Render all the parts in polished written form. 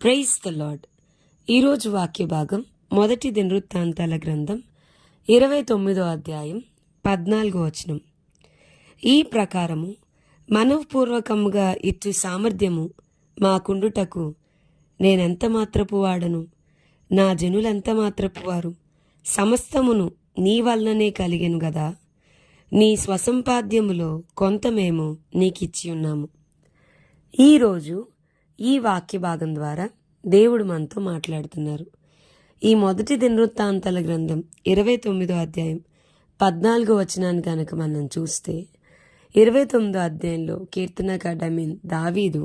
Praise the lord. ఈరోజు వాక్య భాగం మొదటి దినవృత్తాంతాల గ్రంథం 29వ అధ్యాయం 14వ వచనం. ఈ ప్రకారము మనఃపూర్వకముగా ఇచ్చు సామర్థ్యము మాకుండుటకు నేనెంత మాత్రపు వాడను, నా జనులెంత మాత్రపు వారు, సమస్తమును నీ వలననే కలిగెను గదా. నీ స్వసంపాద్యములో కొంత మేము నీకిచ్చి ఉన్నాము. ఈరోజు ఈ వాక్య భాగం ద్వారా దేవుడు మనతో మాట్లాడుతున్నారు. ఈ మొదటి దినవృత్తాంతాల గ్రంథం 29వ అధ్యాయం 14వ వచనాన్ని కనుక మనం చూస్తే 29వ అధ్యాయంలో కీర్తనకారుడు దావీదు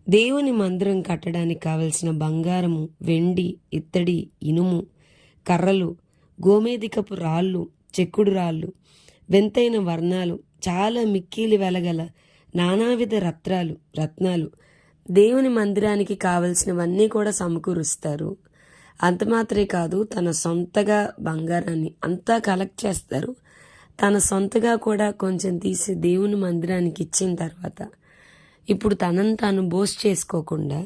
దేవుని మందిరం కట్టడానికి కావలసిన బంగారము, వెండి, ఇత్తడి, ఇనుము, కర్రలు, గోమేధికపు రాళ్ళు, చెక్కుడు రాళ్ళు, వింతైన వర్ణాలు, చాలా మిక్కిలి వెలగల నానావిధ రత్నాలు దేవుని మందిరానికి కావలసినవన్నీ కూడా సమకూరుస్తారు. అంత మాత్రమే కాదు, తన సొంతగా బంగారాన్ని అంతా కలెక్ట్ చేస్తారు. తన సొంతగా కూడా కొంచెం తీసి దేవుని మందిరానికి ఇచ్చిన తర్వాత ఇప్పుడు తనను తాను బోస్ట్ చేసుకోకుండా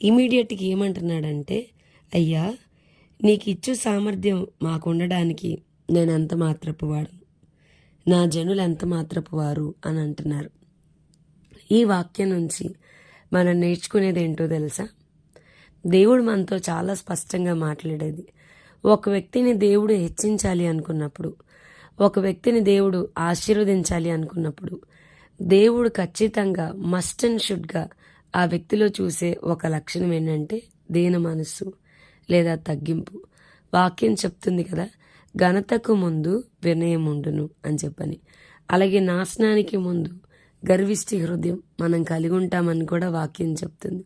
ఇమీడియట్గా ఏమంటున్నాడంటే, అయ్యా నీకు ఇచ్చు సామర్థ్యం మాకు ఉండడానికి నేను ఎంత మాత్రపు వాడను, నా జనులు ఎంత మాత్రపు వారు అని అంటున్నారు. ఈ వాక్యం నుంచి మనం నేర్చుకునేది ఏంటో తెలుసా? దేవుడు మనతో చాలా స్పష్టంగా మాట్లాడేది. ఒక వ్యక్తిని దేవుడు హెచ్చించాలి అనుకున్నప్పుడు, ఒక వ్యక్తిని దేవుడు ఆశీర్వదించాలి అనుకున్నప్పుడు, దేవుడు ఖచ్చితంగా మస్ట్ అండ్ షుడ్గా ఆ వ్యక్తిలో చూసే ఒక లక్షణం ఏంటంటే దీన మనస్సు లేదా తగ్గింపు. వాక్యం చెప్తుంది కదా, ఘనతకు ముందు వినయం ఉండును అని చెప్పని. అలాగే నాశనానికి ముందు గర్విష్టి హృదయం మనం కలిగి ఉంటామని కూడా వాక్యం చెప్తుంది.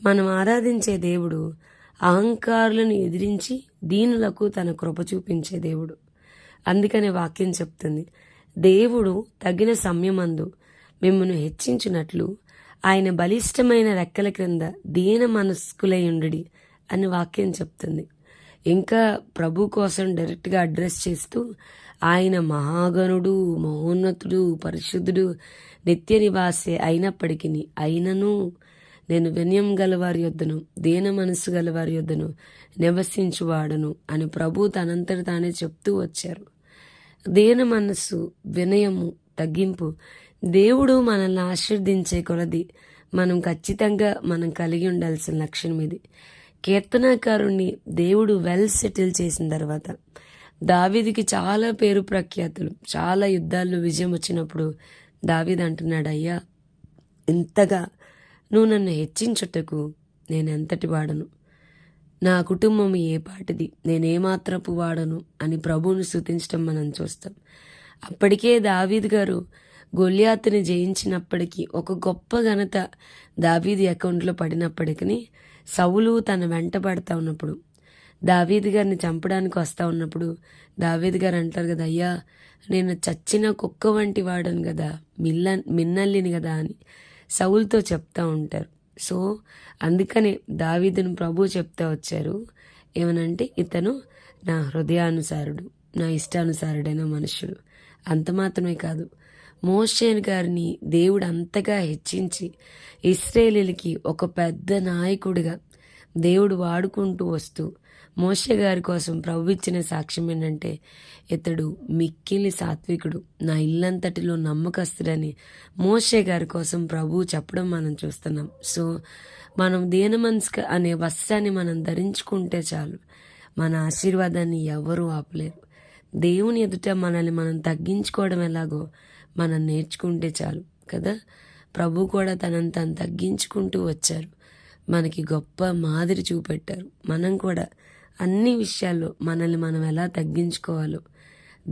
మనం ఆరాధించే దేవుడు అహంకారులను ఎదిరించి దీనులకు తన కృప చూపించే దేవుడు. అందుకనే వాక్యం చెప్తుంది, దేవుడు తగిన సమయమందు మిమ్మల్ని హెచ్చించినట్లు ఆయన బలిష్టమైన రెక్కల క్రింద దీన మనస్కులయుండుడి అని వాక్యం చెప్తుంది. ఇంకా ప్రభు కోసం డైరెక్ట్గా అడ్రస్ చేస్తూ ఆయన మహాగణుడు, మహోన్నతుడు, పరిశుద్ధుడు, నిత్య నివాసే అయినప్పటికీ అయినను నేను వినయం గలవారి యొద్దను, దీన మనస్సు గలవారి యొద్దను నివసించువాడను అని ప్రభు తనంతట తానే చెప్తూ వచ్చారు. దీన మనస్సు, వినయము, తగ్గింపు దేవుడు మనల్ని ఆశీర్వదించే కొలది మనం ఖచ్చితంగా మనం కలిగి ఉండాల్సిన లక్షణం ఇది. కీర్తనాకారుణ్ణి దేవుడు వెల్ సెటిల్ చేసిన తర్వాత దావీదుకి చాలా పేరు ప్రఖ్యాతులు, చాలా యుద్ధాల్లో విజయం వచ్చినప్పుడు దావీదు అంటున్నాడు, అయ్యా ఇంతగా నువ్వు నన్ను హెచ్చించుటకు నేను ఎంతటి వాడను, నా కుటుంబం ఏ పాటిది, నేనేమాత్రపు వాడను అని ప్రభువును స్తుతించడం మనం చూస్తాం. అప్పటికే దావీదు గారు గొల్యాతుని జయించినప్పటికీ ఒక గొప్ప ఘనత దావీదు అకౌంట్లో పడినప్పటికీ సౌలు తన వెంట పడతా ఉన్నప్పుడు, దావీదు గారిని చంపడానికి వస్తూ ఉన్నప్పుడు దావీదు గారు అంటారు కదా, అయ్యా నేను చచ్చిన కుక్క వంటి వాడను కదా, మిన్నల్లిని కదా అని సౌలుతో చెప్తా ఉంటారు. సో అందుకనే దావీదును ప్రభు చెప్తా వచ్చారు, ఏమనంటే ఇతను నా హృదయానుసారుడు, నా ఇష్టానుసారుడైన మనుష్యుడు. అంత మాత్రమే కాదు, మోషే గారిని దేవుడు అంతగా హెచ్చించి ఇశ్రాయేలీయులకి ఒక పెద్ద నాయకుడిగా దేవుడు వాడుకుంటూ వస్తూ మోషే గారి కోసం ప్రభు ఇచ్చిన సాక్ష్యం ఏంటంటే, ఇతడు మిక్కిలి సాత్వికుడు, నా ఇల్లంతటిలో నమ్మకస్తుడని మోషే గారి కోసం ప్రభు చెప్పడం మనం చూస్తున్నాం. సో మనం దీన మనస్సు అనే వస్త్రాన్ని మనం ధరించుకుంటే చాలు, మన ఆశీర్వాదాన్ని ఎవరూ ఆపలేరు. దేవుని ఎదుట మనల్ని మనం తగ్గించుకోవడం ఎలాగో మనం నేర్చుకుంటే చాలు కదా. ప్రభు కూడా తనని తను తగ్గించుకుంటూ వచ్చారు, మనకి గొప్ప మాదిరి చూపెట్టారు. మనం కూడా అన్ని విషయాల్లో మనల్ని మనం ఎలా తగ్గించుకోవాలో,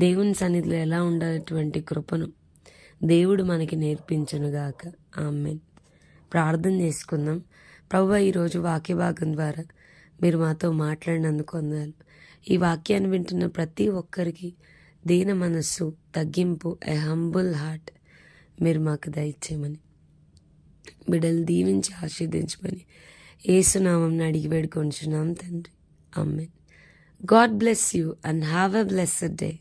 దేవుని సన్నిధిలో ఎలా ఉండాలటువంటి కృపను దేవుడు మనకి నేర్పించునుగాక. ఆమేన్. ప్రార్థన చేసుకుందాం. ప్రభువా, ఈరోజు వాక్య భాగం ద్వారా మీరు మాతో మాట్లాడినందుకు వందనాలు. ఈ వాక్యాన్ని వింటున్న ప్రతి ఒక్కరికి దీన మనస్సు, తగ్గింపు, ఏ హంబుల్ హార్ట్ మీరు మాకు దయచేయమని, బిడ్డలు దీవించి ఆశీర్వదించమని యేసునామం అడిగి వేడుకొంచున్నాం తండ్రి. Amen. God bless you and have a blessed day.